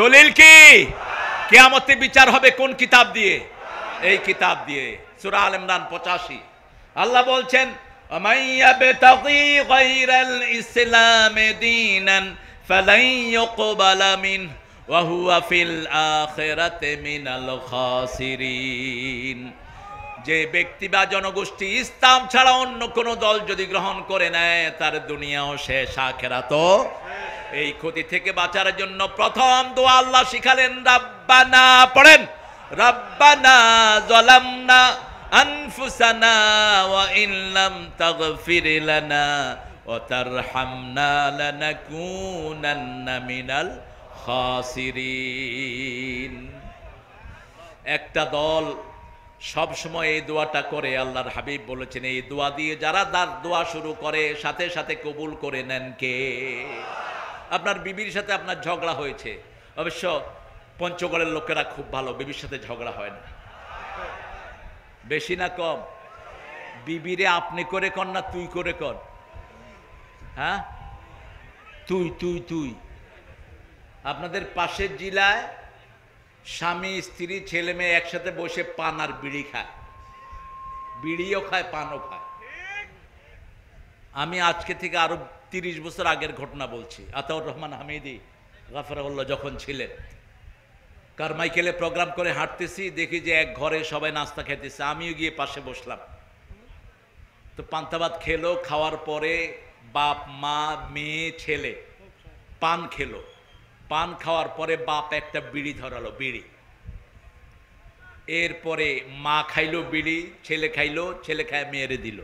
দলিল কি? কিয়ামতে বিচার হবে কোন কিতাব দিয়ে? এই কিতাব দিয়ে। সূরা আল ইমরান 85। আল্লাহ বলছেন আমাইয়াবতাগি গায়রাল ইসলাম দীনান ফালাই ইউকবালা মিন ওয়া হুয়া ফিল আখিরাতি মিনাল খাসিরিন। যে ব্যক্তি বা জনগোষ্ঠী ইসলাম ছাড়া অন্য কোন দল যদি গ্রহণ করে নেয় তার দুনিয়াও শেষ, আখিরাতও। এই ক্ষতি থেকে বাঁচার জন্য প্রথম দোয়া আল্লাহ শিখালেন রাব্বানা। পড়েন রাব্বানা যালামনা আনফুসানা ওয়া ইন লাম তাগফির লানা ওয়া তারহামনা লানাকুনান্না মিনাল খাসিরিন। একটা দল সব সময় এই দোয়াটা করে। আল্লাহর হাবিব বলেছেন এই দোয়া দিয়ে যারা তার দোয়া শুরু করে সাথে সাথে কবুল করে নেন কে? আপনার বিবির সাথে আপনার ঝগড়া হয়েছে, অবশ্য পঞ্চগড়ের লোকেরা খুব ভালো, বিবির সাথে ঝগড়া হয় না। বেশি না কম? বিবিরে আপনি করে কর না তুই করে কর? হ্যাঁ, তুই তুই তুই। আপনাদের পাশের জেলায় স্বামী স্ত্রী ছেলে মেয়ে একসাথে বসে পান আর বিড়ি খায়, বিড়িও খায় পানও খায়। আমি আজকে থেকে আরো 30 বছর আগের ঘটনা বলছি। আতাউর রহমান হামিদি গাফরাউল্লাহ যখন ছিলেন, কারমাইকেলে প্রোগ্রাম করে হাঁটতেছি, দেখি যে এক ঘরে সবাই নাস্তা খেতেছে, আমিও গিয়ে পাশে বসলাম। তো পান্তা ভাত খেলো, খাওয়ার পরে বাপ মা মেয়ে ছেলে পান খেলো। পান খাওয়ার পরে বাপ একটা বিড়ি ধরালো, বিড়ি। এরপরে মা খাইলো বিড়ি, ছেলে খাইলো, ছেলে খায় মেয়েরে দিল।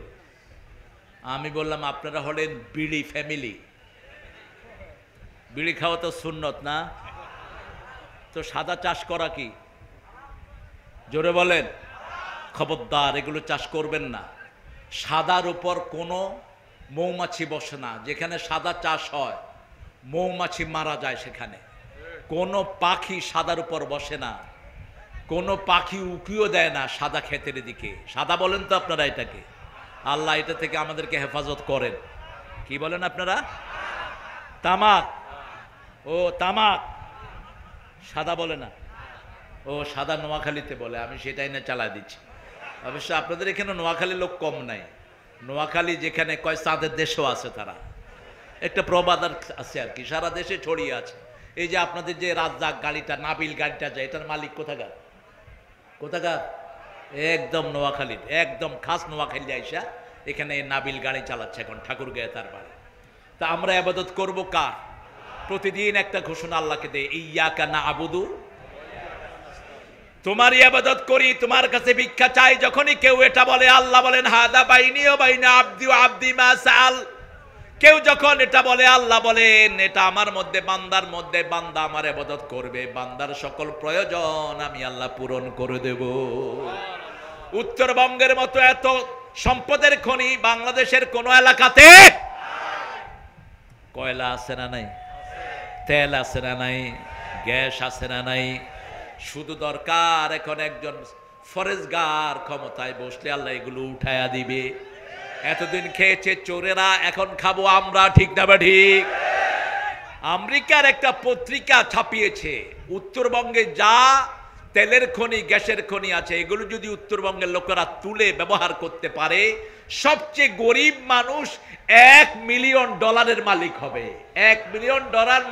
আমি বললাম আপনারা হলেন বিড়ি ফ্যামিলি, বিড়ি খাওয়া তো সুন্নত না? তো সাদা চাষ করা কি? জোরে বলেন। খবরদার এগুলো চাষ করবেন না। সাদার উপর কোনো মৌমাছি বসে না। যেখানে সাদা চাষ হয় মৌমাছি মারা যায়, সেখানে কোনো পাখি সাদার উপর বসে না। কোনো পাখি উকিও দেয় না সাদা ক্ষেতের দিকে। সাদা বলেন তো আপনারা এটাকে? আল্লাহ এটা থেকে আমাদেরকে হেফাজত করেন। কি বলেন আপনারা? তামাক। ও তামাক সাদা বলে না, ও সাদা নোয়াখালীতে বলে, আমি সেটাই না চালা দিচ্ছি। অবশ্য আপনাদের এখানে নোয়াখালী লোক কম নাই। নোয়াখালী যেখানে কয় চাঁদের দেশও আছে, তারা একটা প্রবাদ আছে আর কি, সারা দেশে ছড়িয়ে আছে। এই যে আপনাদের যে রাজ্জাক গাড়িটা, নাবিল গাড়িটা যায়, এটার মালিক কোথাকার? কোথাকার? একদম নোয়াখালীর, একদম খাস নোয়াখালী আইসা এখানে নাবিল গাড়ি চালাচ্ছে এখন ঠাকুরগাঁয়ে তার বাড়ি। তা আমরা ইবাদত করব কার? প্রতিদিন একটা ঘোষণা আল্লাহকে দেয়, ইয়াকা না'বুদু, তোমার ইবাদত করি, তোমার কাছে ভিক্ষা চাই। যখনই কেউ এটা বলে, আল্লাহ বলেন হাদা বাইনি ওয়া বাইনা আবদি ওয়া আবদি মা সাআল। কেউ যখন এটা বলে, আল্লাহ বলেন এটা আমার মধ্যে, বান্দার মধ্যে, বান্দা আমার ইবাদত করবে, বান্দার সকল প্রয়োজন আমি আল্লাহ পূরণ করে দেব। উত্তরবঙ্গের মতো এত সম্পদের খনি বাংলাদেশের কোন এলাকাতে কয়লা আছে না নাই? তেল আছে না নাই? গ্যাস আছে না নাই? শুধু দরকার এখন একজন ফরেজগার ক্ষমতায় বসলে আল্লাহ এগুলো উঠায়া দিবে। এতদিন খেয়েছে চোরেরা, এখন খাবো আমরা, ঠিক না বা ঠিক? আমেরিকার একটা পত্রিকা ছাপিয়েছে, উত্তরবঙ্গে যা তেলের খনি, গ্যাসের খনি আছে, এগুলো যদি উত্তরবঙ্গের লোকেরা তুলে ব্যবহার করতে পারে, সবচেয়ে গরিব মানুষ $1 মিলিয়ন মালিক হবে। $1 মিলিয়ন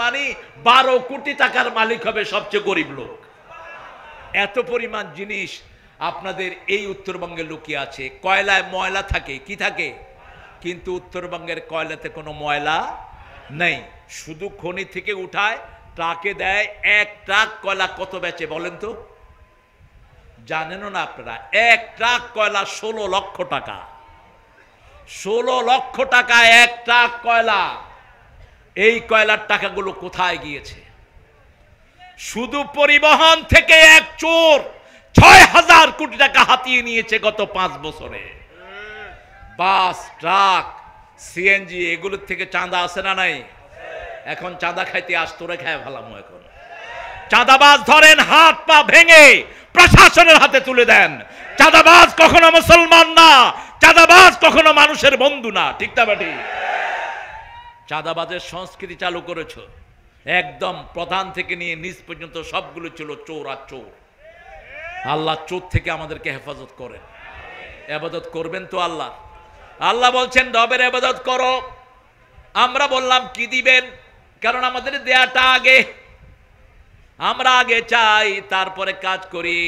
মানে 12 কোটি টাকার মালিক হবে সবচেয়ে গরিব লোক। এত পরিমাণ জিনিস আপনাদের এই উত্তরবঙ্গে লুকিয়ে আছে। কয়লায় ময়লা থাকে, কি থাকে? কিন্তু উত্তরবঙ্গের কয়লাতে কোনো ময়লা নেই, শুধু খনি থেকে উঠায় ট্রাকে দেয়। 1 ট্রাক কয়লা কত বেচে বলেন তো? জানেনও না আপনারা? 1 ট্রাক কয়লা 16 লক্ষ টাকা। 16 লক্ষ টাকা 1 ট্রাক কয়লা। এই কয়লার টাকাগুলো কোথায় গিয়েছে? শুধু পরিবহন থেকে এক চোর 6000 কোটি টাকা হাতিয়ে নিয়েছে গত 5 বছরে। বাস, ট্রাক, সিএনজি এগুলোর থেকে চাঁদা আসে না নাই? এখন চাঁদা খাইতে তোরে খায় ভালামো। এখন চাঁদাবাজ ধরেন, হাত পা ভেঙে প্রশাসনের হাতে তুলে দেন। চাঁদাবাজ কখনো মুসলমান না, চাঁদাবাজ কখনো মানুষের বন্ধু না, ঠিক না বেটি? চাঁদাবাজের সংস্কৃতি চালু করেছো, একদম প্রধান থেকে নিয়ে নিচ পর্যন্ত সবগুলো ছিল চোর আর চোর। আল্লাহ চোর থেকে আমাদেরকে হেফাজত করেন। ইবাদত করবেন তো আল্লাহ। আল্লাহ বলছেন রবের ইবাদত করো। আমরা বললাম কি দিবেন? কারণ আমাদের দেয়াটা আগে, আমরা আগে চাই তারপরে কাজ করি।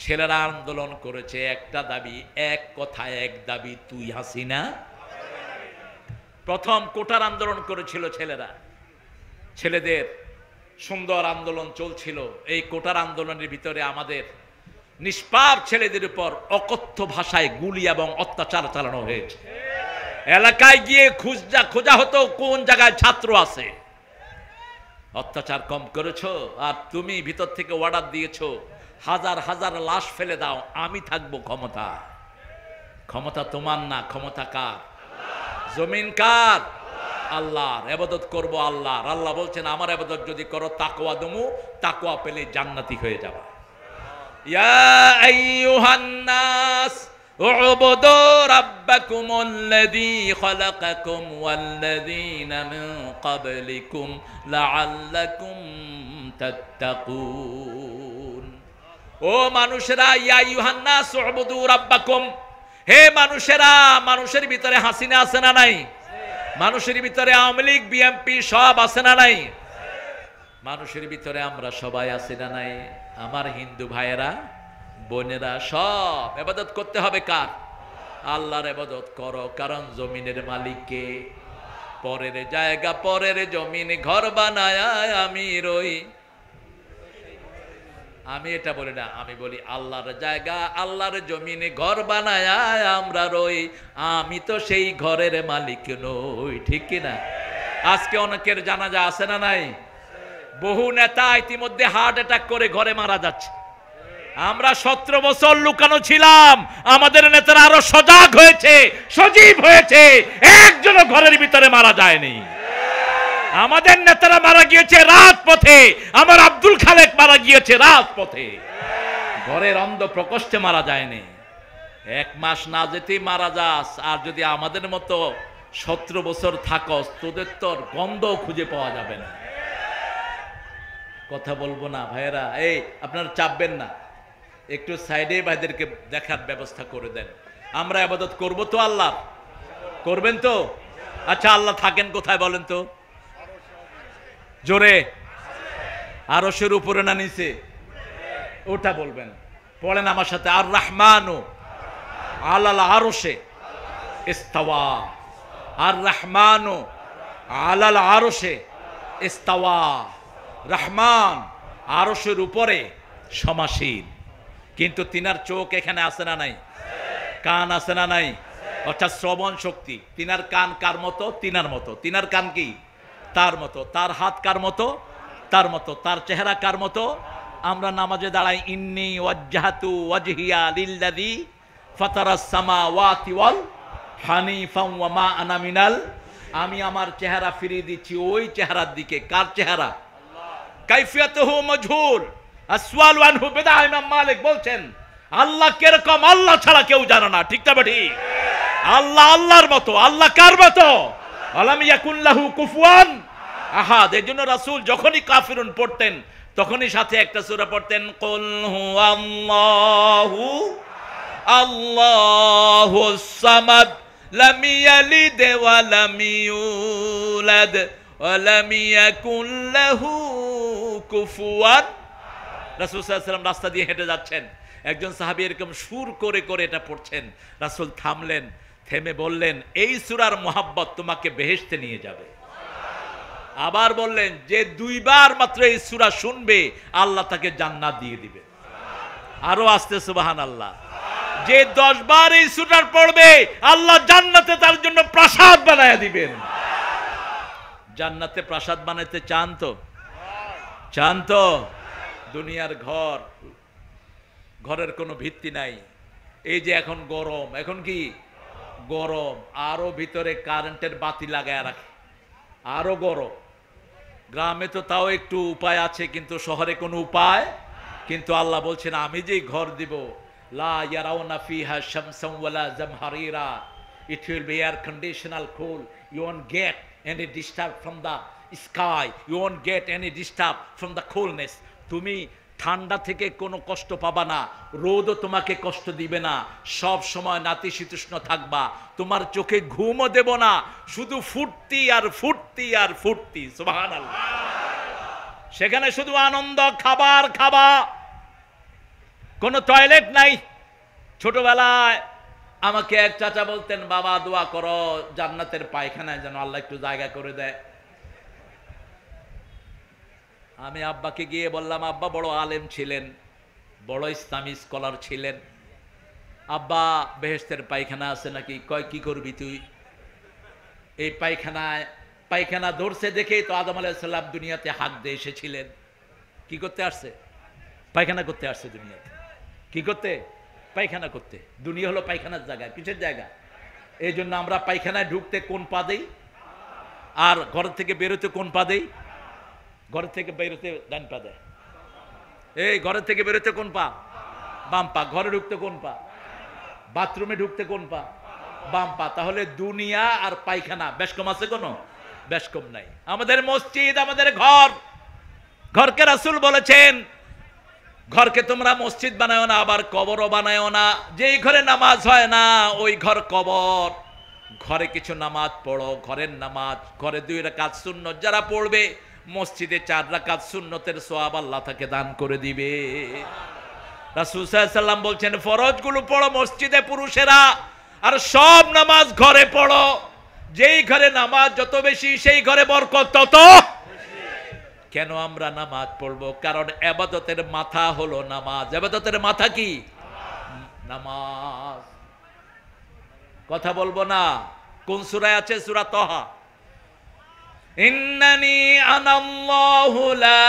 ছেলেরা আন্দোলন করেছে, একটা দাবি, এক কথা এক দাবি, তুই হাসিনা। প্রথম কোটার আন্দোলন করেছিল ছেলেরা, ছেলেদের সুন্দর আন্দোলন চলছিল। এই কোটার আন্দোলনের ভিতরে আমাদের নিষ্পাপ ছেলেদের উপর অকথ্য ভাষায় গুলি এবং অত্যাচার চালানো হয়েছে। এলাকায় গিয়ে খোঁজা হতো কোন জায়গায় ছাত্র আছে। অত্যাচার কম করেছো? আর তুমি ভিতর থেকে অর্ডার দিয়েছো হাজার হাজার লাশ ফেলে দাও, আমি থাকবো ক্ষমতা। ক্ষমতা তোমার না, ক্ষমতা কার? জমিন কার? আল্লাহর। ইবাদত করব আল্লাহর। আল্লাহ বলছেন আমার ইবাদত যদি করো তাকওয়া দমু, তাকওয়া পেলে জান্নাতি হয়ে যাবে। ইয়া আইয়ুহান নাস উবুদু রাব্বাকুমুল্লাযী খালাকাকুম ওয়াল্লাযীনা মিন ক্বাবলিকুম লাআল্লাকুম তাত্তাকুন। ও মানুষেরা, ইয়া আইয়ুহান নাস উবুদু রাব্বাকুম, হে মানুষেরা। মানুষের ভিতরে হাসিনা আছে না নাই? মানুষের ভিতরে আওয়ামী লীগ, বিএনপি সব আছে না নাই? মানুষের ভিতরে আমরা সবাই আছি না নাই? আমার হিন্দু ভাইয়েরা, বোনেরা, সব ইবাদত করতে হবে কার? আল্লাহর ইবাদত করো। কারণ জমিনের মালিককে, পরের জায়গা পরের জমিন ঘর বানায় আমি রই। আমি এটা বলি না, আমি বলি আল্লাহর জায়গা আল্লাহর জমিনে ঘর বানায় আমরা রই। আমি তো সেই ঘরের মালিক নই, ঠিক কিনা? আজকে অনেকের জানাজা আছে না নাই? বহু নেতা ইতিমধ্যে হার্ট অ্যাটাক করে ঘরে মারা যাচ্ছে। আমরা 17 বছর লুকানো ছিলাম, আমাদের নেতারা আরো সজাগ হয়েছে, সজীব হয়েছে, একজনও ঘরের ভিতরে মারা যায়নি। আমাদের নেতারা মারা গিয়েছে রাজপথে। আমার আব্দুল খালেক মারা গিয়েছে রাজপথে। ঘরের অন্ধ প্রকোষ্ঠে মারা যায়নি, 1 মাস না যেতেই মারা যাস। আর যদি আমাদের মতো 17 বছর থাকস, তোদের তোর গন্ধ খুঁজে পাওয়া যাবে না। কথা বলবো না ভাইয়েরা, এই আপনারা চাপবেন না, একটু সাইডে ভাইদেরকে দেখার ব্যবস্থা করে দেন। আমরা ইবাদত করব তো, আল্লাহ করবেন তো? আচ্ছা, আল্লাহ থাকেন কোথায় বলেন তো? জোরে, আরশের উপরে না নিচে? ওটা বলবেন। পড়েন আমার সাথে, আর রহমানু আলাল আরশে ইস্তাওয়া। আর রহমানু আলাল আরশে ইস্তাওয়া। রহমান আরশের উপরে সমাসীন। কিন্তু তিনার চোখ এখানে আছে না নাই? কান আছে না নাই? অর্থাৎ শ্রবণ শক্তি। তিনার কান কার মতো? তিনার মতো। তিনার কান কি? তার মতো। তার হাত কার মতো? তার মতো। তার চেহারা কার মতো? আমরা নামাজে দাঁড়াই, ইন্নী ওয়াজ্জাহাতু ওয়াজহিয়া লিল্লাযী ফাতারাস সামাওয়াতি ওয়াল হানিফা ওয়া মা আনা মিনাল। আমি আমার চেহারা ফিরিয়ে দিচ্ছি ওই চেহারার দিকে। কার চেহারা? কাইফিয়াতুহু মাজহুল, আসওয়ালু আনহু বিদআ। ইমাম মালিক বলছেন, আল্লাহ কিরকম আল্লাহ ছাড়া কেউ জানে না। ঠিক না বেঠিক? আল্লাহ আল্লাহর মতো। আল্লাহ কার মতো? আলাম ইয়াকুন লাহু কুফুয়ান আহাদ। এজন্য রাসূল যখনই কাফিরুন পড়তেন তখনই সাথে একটা সূরা পড়তেন, কুল হুয়াল্লাহু আল্লাহুস সামাদ লাম ইয়ালিদ ওয়া লাম ইউলাদ ওয়া লাম ইয়াকুন লাহু কুফুয়ান। রাসূল সাল্লাল্লাহু আলাইহি ওয়াসাল্লাম রাস্তা দিয়ে হেঁটে যাচ্ছেন, একজন সাহাবী এরকম সুর করে করে এটা পড়ছেন। রাসূল থামলেন, থেমে বললেন, এই সূরার মোহাব্বত তোমাকে বেহেশতে নিয়ে যাবে। আবার বললেন, যে 2 বার মাত্র এই সূরা শুনবে আল্লাহ তাকে জান্নাত দিয়ে দিবে। আরো আসতে সুবহানাল্লাহ। যে 10 বার এই সূরা পড়বে আল্লাহ জান্নাতে তার জন্য প্রাসাদ বানায়া দিবেন। জান্নাতে প্রাসাদ বানাতে চান তো? চান তো? দুনিয়ার ঘর, ঘরের কোনো ভিত্তি নাই। এই যে এখন গরম, এখন কি গরম, আরো ভিতরে কারেন্টের বাতি লাগায় রাখে, আরো গরম। গ্রামে তো তাও একটু উপায় আছে, কিন্তু শহরে কোনো উপায়। কিন্তু আল্লাহ বলছেন, আমি যেই ঘর দিব, লা ইয়ারাউনা ফিহা শামসান ওয়ালা জামহারিরা, it will be air conditional cool, you won't get any disturb from the sky, you won't get any disturb from the coolness। তুমি ঠান্ডা থেকে কোনো কষ্ট পাবা না, রোদও তোমাকে কষ্ট দিবে না, সব সময় নাতিশীতোষ্ণ থাকবা, তোমার চোখে ঘুমও দেব না, শুধু ফুর্তি আর ফুর্তি আর ফুর্তি। সুবহানাল্লাহ। সেখানে শুধু আনন্দ, খাবার খাবা, কোনো টয়লেট নাই। ছোটবেলায় আমাকে এক চাচা বলতেন, বাবা দোয়া করো জান্নাতের পায়খানায় যেন আল্লাহ একটু জায়গা করে দেয়। আমি আব্বাকে গিয়ে বললাম, আব্বা বড় আলেম ছিলেন, বড় ইসলামী স্কলার ছিলেন, আব্বা বেহেশতের পায়খানা আছে নাকি? কয়, কি করবি তুই? এই পায়খানা ধরছে দেখেই তো আদম আলাইহিস সালাম দুনিয়াতে হাত দিয়ে এসেছিলেন। কি করতে আসছে? পায়খানা করতে আসছে দুনিয়াতে। কি করতে? পায়খানা করতে। দুনিয়া হলো পায়খানার জায়গা। কিসের জায়গা? এই জন্য আমরা পায়খানায় ঢুকতে কোন পা দেই, আর ঘর থেকে বেরোতে কোন পা দেই? ঘরের থেকে বেরোতে ডান পা দেয়। এই ঘরের থেকে বেরোতে কোন পা? বাম পা। ঘরে ঢুকতে কোন পা? বাথরুমে ঢুকতে কোন পা? বাম পা। তাহলে দুনিয়া আর পায়খানা বেশ কম আছে? কোনো বেশ কম নাই। আমাদের মসজিদ, আমাদের ঘর, ঘরকে রাসূল বলেছেন, ঘরকে তোমরা মসজিদ বানায়ো না, আবার কবরও বানায়ো না। যেই ঘরে নামাজ হয় না ওই ঘর কবর। ঘরে কিছু নামাজ পড়ো, ঘরের নামাজ, ঘরে 2 রাকাত সুন্নত যারা পড়বে, মসজিদে 4 রাকাত সুন্নতের সওয়াব আল্লাহ তাকে দান করে দিবে। রাসূল সাল্লাল্লাহু আলাইহি ওয়াসাল্লাম বলছেন, ফরজগুলো পড়ো মসজিদে পুরুষেরা, আর সব নামাজ ঘরে পড়ো। যেই ঘরে নামাজ যত বেশি সেই ঘরে বরকত তত বেশি। কেন আমরা নামাজ পড়বো? কারণ ইবাদতের মাথা হলো নামাজ। ইবাদতের মাথা কি? নামাজ। কথা বলবো না? কোন সূরায় আছে? সূরা তাহা। ইন্নানি আনাল্লাহু লা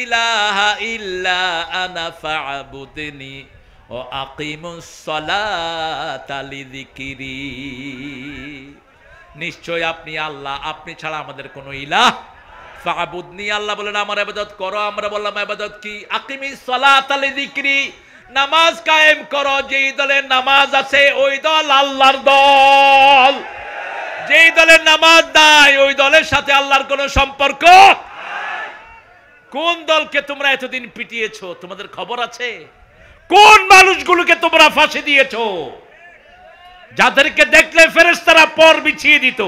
ইলাহা ইল্লা আনা ফা'বুদনি ওয়া আকিমুস সালাতা লিযিকরি। নিশ্চয় আপনি আল্লাহ, আপনি ছাড়া আমাদের কোনো ইলাহ ফাবুদনি, আল্লাহ বলেন আমার ইবাদত করো। আমরা বললাম ইবাদত কি? আকিমিস সালাতা লিযিকরি, নামাজ কায়েম করো। যেই দলের নামাজ আছে ওই দল আল্লাহর দল, যেই দলের নামাজ নাই ওই দলের সাথে আল্লাহর কোনো সম্পর্ক। কোন দলকে তোমরা এতদিন পিটিয়েছো তোমাদের খবর আছে? কোন মানুষগুলোকে তোমরা ফাঁসি দিয়েছো, যাদেরকে দেখলে ফেরেশতারা পর বিছিয়ে দিত,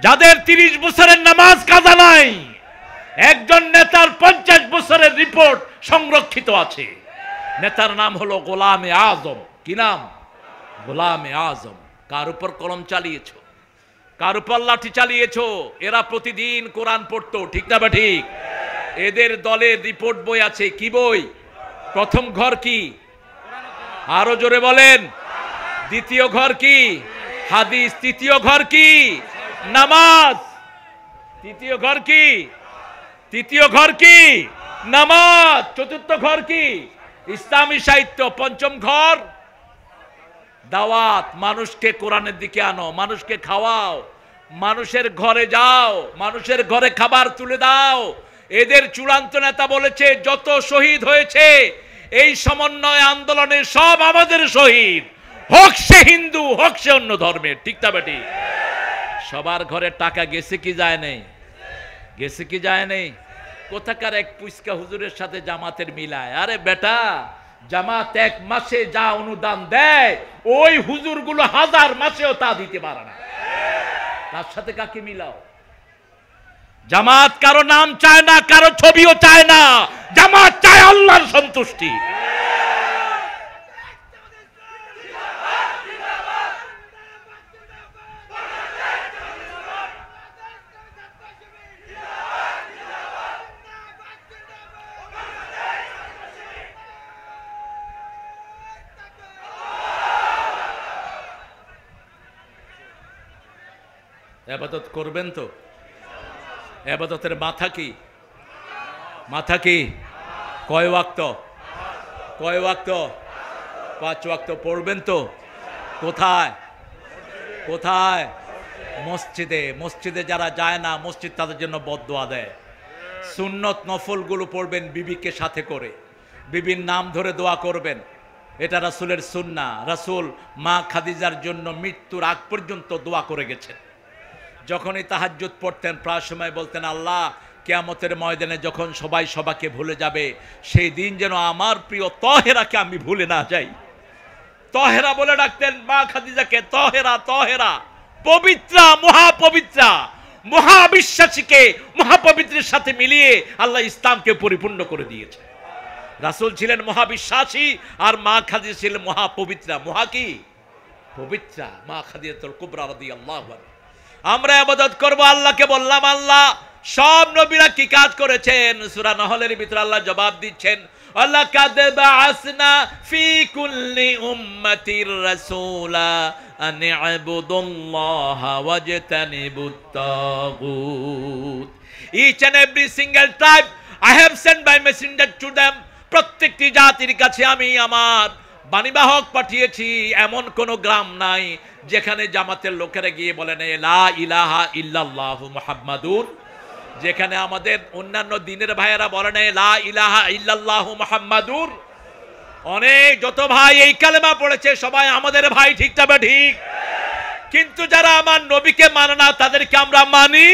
যাদের 30 বছরের নামাজ কাজা নাই? একজন নেতার 50 বছরের রিপোর্ট সংরক্ষিত আছে। নেতার নাম হলো গোলামে আজম। কি নাম? গোলামে আজম। কার উপর কলম চালিয়েছো? কার উপর লাঠি চালিয়েছো? এরা প্রতিদিন কোরআন পড়তো, ঠিক না বা ঠিক? এদের দলের রিপোর্ট বই আছে। কি বই? প্রথম ঘর কি? আরো জোরে বলেন। দ্বিতীয় ঘর কি? হাদিস। তৃতীয় ঘর কি? নামাজ। তৃতীয় ঘর কি? তৃতীয় ঘর কি? নামাজ। চতুর্থ ঘর কি? ইসলামী সাহিত্য। পঞ্চম ঘর দাওয়াত। মানুষকে কোরআনের দিকে আনো, মানুষকে খাওয়াও, মানুষের ঘরে যাও, মানুষের ঘরে খাবার তুলে দাও। এদের চূড়ান্ত নেতা বলেছে যত শহীদ হয়েছে এই সমন্বয় আন্দোলনে সব আমাদের শহীদ, হোক সে হিন্দু হোক সে অন্য ধর্মের, ঠিক না বেটি? সবার ঘরে টাকা গেছে কি যায় নাই? গেছে কি যায় নাই? কোথাকার এক পুস্কা হুজুরের সাথে জামাতের মিলায়। আরে বেটা, জামাত এক মাসে যা অনুদান দেয় ওই হুজুরগুলো 1000 মাসেও তা দিতে পারে না। তার সাথে কাকে মিলাও? জামাত কারো নাম চায় না, কারো ছবিও চায় না। জামাত চায় আল্লাহর সন্তুষ্টি। ইবাদত করবেন তো? ইবাদতের মাথা কি? মাথা কি? কয় ওয়াক্ত? কয় ওয়াক্ত? 5 ওয়াক্ত পড়বেন তো? কোথায়? কোথায়? মসজিদে। মসজিদে যারা যায় না, মসজিদ তাদের জন্য বদদোয়া দেয়। সুন্নত নফলগুলো পড়বেন বিবিকে সাথে করে, বিবির নাম ধরে দোয়া করবেন। এটা রাসূলের সুন্নাহ। রাসূল মা খাদিজার জন্য মৃত্যুর আগ পর্যন্ত দোয়া করে গেছেন। যখনই তাহাজ্জুদ পড়তেন প্রায় সময় বলতেন, আল্লাহ কিয়ামতের ময়দানে যখন সবাই সবাইকে ভুলে যাবে সেই দিন যেন আমার প্রিয় তহেরাকে আমি ভুলে না যাই। তহেরা বলে ডাকতেন মা খাদিজাকে। তহেরা, তহেরা, পবিত্রা, মহাপবিত্রা। মহাবিশ্বাসীকে মহাপবিত্রের সাথে মিলিয়ে আল্লাহ ইসলামকে পরিপূর্ণ করে দিয়েছে। রাসূল ছিলেন মহাবিশ্বাসী আর মা খাদিজা ছিলেন মহাপবিত্রা। মহা কি? পবিত্রা। মা খাদিজাতুল কুবরা রাদিয়াল্লাহু আনহা। আমরা ইবাদত করব আল্লাহকে। বললাম আল্লাহ সব নবীরা কি কাজ করেছেন? সূরা নহলের ভিতরে আল্লাহ জবাব দিচ্ছেন, ওয়ালাকাদ বাআসনা ফি কুল্লি উম্মাতির রাসূলা আন ইবুদুল্লাহা ওয়াজতানিবুত তাগুত। Each and every single tribe I have sent my messenger to them. প্রত্যেকটি জাতির কাছে আমি আমার বাণীবাহক পাঠিয়েছি। এমন কোন গ্রাম নাই যেখানে জামাতের লোকেরা গিয়ে বলে না লা ইলাহা ইল্লাল্লাহু মুহাম্মাদুর। যেখানে আমাদের অন্যান্য দিনের ভাইয়েরা বলে না লা ইলাহা ইল্লাল্লাহু মুহাম্মাদুর। অনেক যত ভাই এই কালেমা পড়েছে সবাই আমাদের ভাই, ঠিক তবে ঠিক। কিন্তু যারা আমার নবীকে মানে না তাদেরকে আমরা মানি।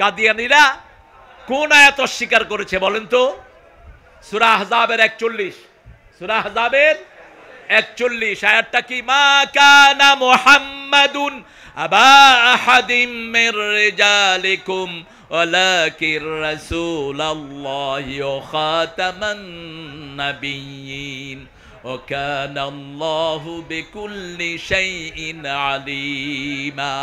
কাদিয়ানীরা কোন আয়াত অস্বীকার করেছে বলেন তো? সূরা আহজাবের 41। সূরা আহজাবের 41 আয়াতটা কি? মা কানা মুহাম্মাদুন আবা আহাদিম মির রিজালিকুম ওয়ালাকির রাসূলুল্লাহি ওয়া খাতামান নাবিয়্যিন ওয়া কানা আল্লাহু বিকুল্লি শাইইন আলিমা।